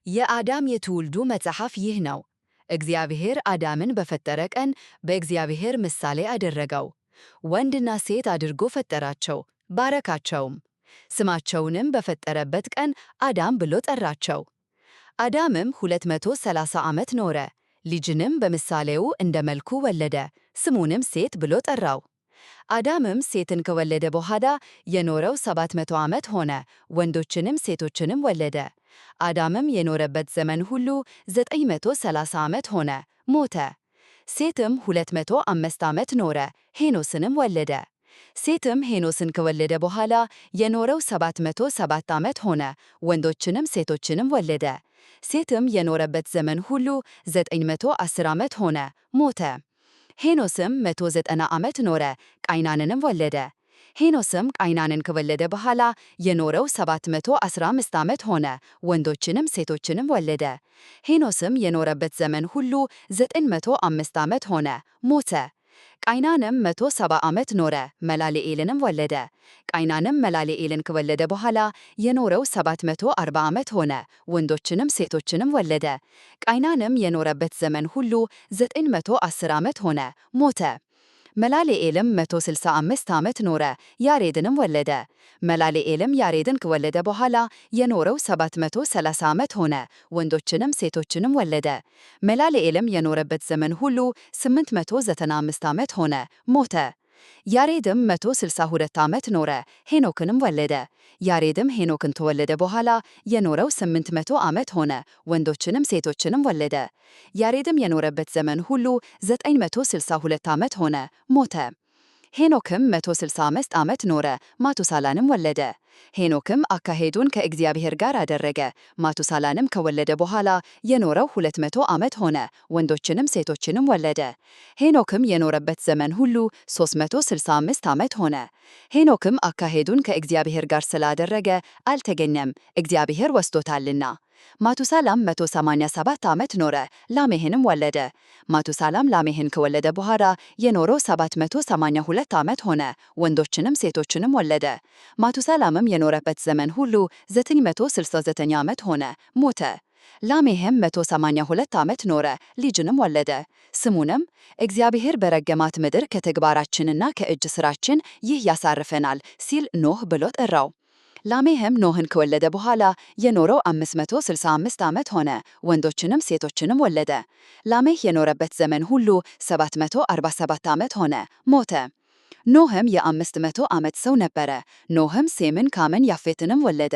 የአዳም የትውልዱ መጽሐፍ ይህ ነው። እግዚአብሔር አዳምን በፈጠረ ቀን በእግዚአብሔር ምሳሌ አደረገው። ወንድና ሴት አድርጎ ፈጠራቸው፣ ባረካቸውም። ስማቸውንም በፈጠረበት ቀን አዳም ብሎ ጠራቸው። አዳምም 230 ዓመት ኖረ፣ ልጅንም በምሳሌው እንደ መልኩ ወለደ፣ ስሙንም ሴት ብሎ ጠራው። አዳምም ሴትን ከወለደ በኋላ የኖረው 700 ዓመት ሆነ፣ ወንዶችንም ሴቶችንም ወለደ። አዳምም የኖረበት ዘመን ሁሉ 930 ዓመት ሆነ፣ ሞተ። ሴትም 205 ዓመት ኖረ፣ ሄኖስንም ወለደ። ሴትም ሄኖስን ከወለደ በኋላ የኖረው 707 ዓመት ሆነ፣ ወንዶችንም ሴቶችንም ወለደ። ሴትም የኖረበት ዘመን ሁሉ 910 ዓመት ሆነ፣ ሞተ። ሄኖስም 190 ዓመት ኖረ፣ ቃይናንንም ወለደ። ሄኖስም ቃይናንን ከወለደ በኋላ የኖረው 715 ዓመት ሆነ፣ ወንዶችንም ሴቶችንም ወለደ። ሄኖስም የኖረበት ዘመን ሁሉ 905 ዓመት ሆነ፣ ሞተ። ቃይናንም 170 ዓመት ኖረ፣ መላልኤልንም ወለደ። ቃይናንም መላልኤልን ከወለደ በኋላ የኖረው 740 ዓመት ሆነ፣ ወንዶችንም ሴቶችንም ወለደ። ቃይናንም የኖረበት ዘመን ሁሉ 910 ዓመት ሆነ፣ ሞተ። መላልኤልም 165 ዓመት ኖረ፣ ያሬድንም ወለደ። መላልኤልም ያሬድን ከወለደ በኋላ የኖረው 730 ዓመት ሆነ፣ ወንዶችንም ሴቶችንም ወለደ። መላልኤልም የኖረበት ዘመን ሁሉ 895 ዓመት ሆነ፣ ሞተ። ያሬድም 162 ዓመት ኖረ፣ ሄኖክንም ወለደ። ያሬድም ሄኖክን ተወለደ በኋላ የኖረው 800 ዓመት ሆነ፣ ወንዶችንም ሴቶችንም ወለደ። ያሬድም የኖረበት ዘመን ሁሉ 962 ዓመት ሆነ፣ ሞተ። ሄኖክም 165 ዓመት ኖረ፣ ማቱሳላንም ወለደ። ሄኖክም አካሄዱን ከእግዚአብሔር ጋር አደረገ። ማቱሳላንም ከወለደ በኋላ የኖረው 200 ዓመት ሆነ፣ ወንዶችንም ሴቶችንም ወለደ። ሄኖክም የኖረበት ዘመን ሁሉ 365 ዓመት ሆነ። ሄኖክም አካሄዱን ከእግዚአብሔር ጋር ስላደረገ አልተገኘም፣ እግዚአብሔር ወስዶታልና። ማቱሳላም 187 ዓመት ኖረ፣ ላሜህንም ወለደ። ማቱሳላም ላሜህን ከወለደ በኋላ የኖረው 782 ዓመት ሆነ፣ ወንዶችንም ሴቶችንም ወለደ። ማቱሳላምም የኖረበት ዘመን ሁሉ 969 ዓመት ሆነ፣ ሞተ። ላሜህም 182 ዓመት ኖረ፣ ልጅንም ወለደ። ስሙንም እግዚአብሔር በረገማት ምድር ከተግባራችንና ከእጅ ሥራችን ይህ ያሳርፈናል ሲል ኖህ ብሎ ጠራው። ላሜህም ኖህን ከወለደ በኋላ የኖረው 565 ዓመት ሆነ፣ ወንዶችንም ሴቶችንም ወለደ። ላሜህ የኖረበት ዘመን ሁሉ 747 ዓመት ሆነ፣ ሞተ። ኖህም የ500 ዓመት ሰው ነበረ። ኖህም ሴምን፣ ካምን፣ ያፌትንም ወለደ።